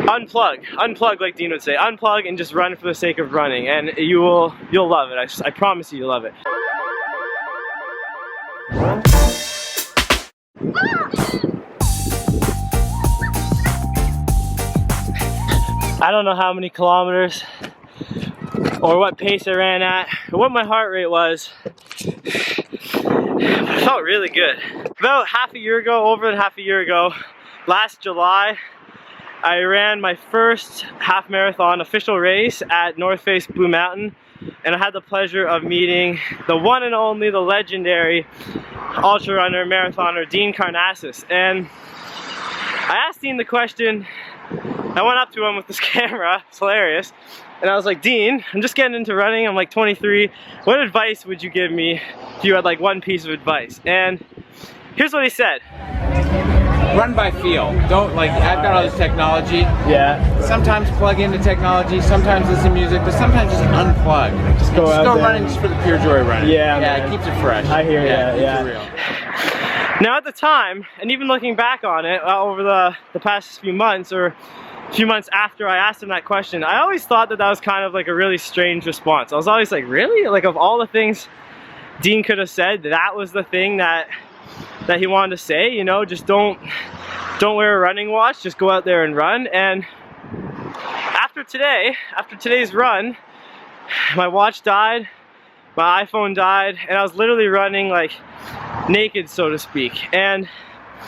Unplug like Dean would say. Unplug and just run for the sake of running, and you'll love it. I promise you'll love it. I don't know how many kilometers or what pace I ran at or what my heart rate was. It felt really good. About half a year ago, over than half a year ago, last July, I ran my first half marathon official race at North Face Blue Mountain, and I had the pleasure of meeting the one and only, the legendary ultra runner, marathoner, Dean Karnazes. And I asked Dean the question, I went up to him with this camera, it's hilarious, and I was like, Dean, I'm just getting into running, I'm like 23, what advice would you give me if you had like one piece of advice? And here's what he said. Run by feel. Don't, like, I've got all this technology. Yeah. Sometimes plug into technology, sometimes listen to music, but sometimes just unplug. Just go running just for the pure joy of running. Yeah, yeah, it keeps it fresh. I hear you, yeah. Keeps it real. Now at the time, and even looking back on it, over the past few months, or a few months after I asked him that question, I always thought that was kind of like a really strange response. I was always like, really? Like, of all the things Dean could have said, that was the thing that he wanted to say, you know, just don't wear a running watch, just go out there and run. And after today's run, my watch died, my iPhone died, and I was literally running like naked, so to speak. And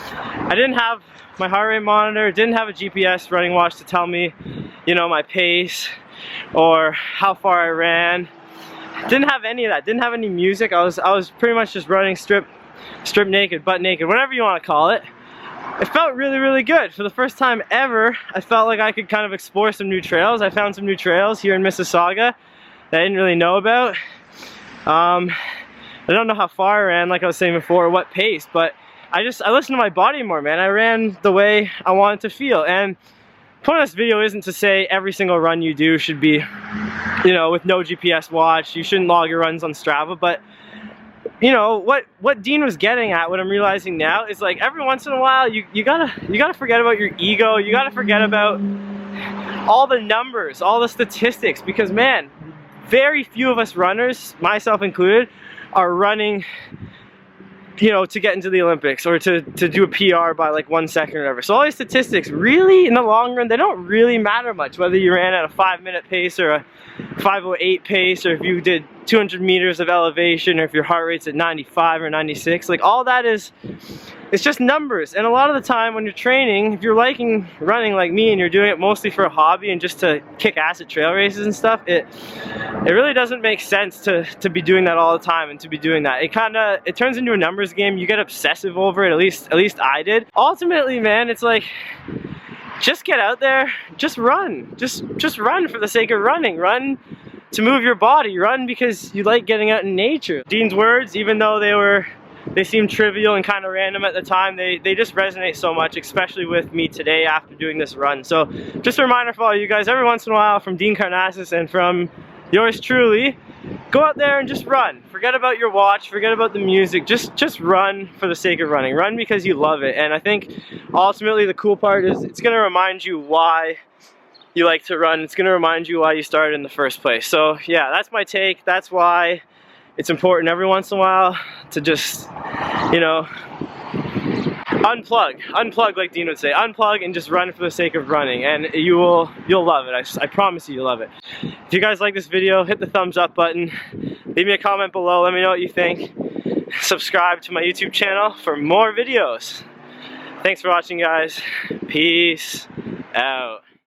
I didn't have my heart rate monitor, didn't have a GPS running watch to tell me, you know, my pace or how far I ran. Didn't have any of that, didn't have any music. I was pretty much just running strip naked, butt naked, whatever you want to call it. It felt really, really good. For the first time ever, I felt like I could kind of explore some new trails. I found some new trails here in Mississauga that I didn't really know about. I don't know how far I ran, like I was saying before, or what pace, but I listened to my body more, man. I ran the way I wanted to feel. And the point of this video isn't to say every single run you do should be, you know, with no GPS watch. You shouldn't log your runs on Strava, but you know what Dean was getting at, what I'm realizing now, is like every once in a while you gotta forget about your ego. You gotta forget about all the numbers, all the statistics, because man, very few of us runners, myself included, are running, you know, to get into the Olympics or to do a PR by like 1 second or whatever. So all these statistics really, in the long run, they don't really matter much, whether you ran at a 5-minute pace or a 5:08 pace, or if you did 200 meters of elevation, or if your heart rate's at 95 or 96. Like, all that is, it's just numbers. And a lot of the time when you're training, if you're liking running like me and you're doing it mostly for a hobby and just to kick ass at trail races and stuff, it really doesn't make sense to be doing that all the time and to be doing that. It turns into a numbers game. You get obsessive over it, at least I did. Ultimately, man, it's like, just get out there, just run. Just run for the sake of running. Run to move your body. Run because you like getting out in nature. Dean's words, even though they seemed trivial and kind of random at the time, they just resonate so much, especially with me today after doing this run. So just a reminder for all you guys, every once in a while, from Dean Karnazes and from yours truly, go out there and just run. Forget about your watch, forget about the music, just run for the sake of running. Run because you love it. And I think ultimately the cool part is it's going to remind you why you like to run. It's going to remind you why you started in the first place. So yeah, that's my take. That's why it's important every once in a while to just, you know, unplug like Dean would say. Unplug and just run for the sake of running, and you'll love it. I promise you'll love it. If you guys like this video, hit the thumbs up button, leave me a comment below, let me know what you think. Subscribe to my YouTube channel for more videos. Thanks for watching, guys. Peace out.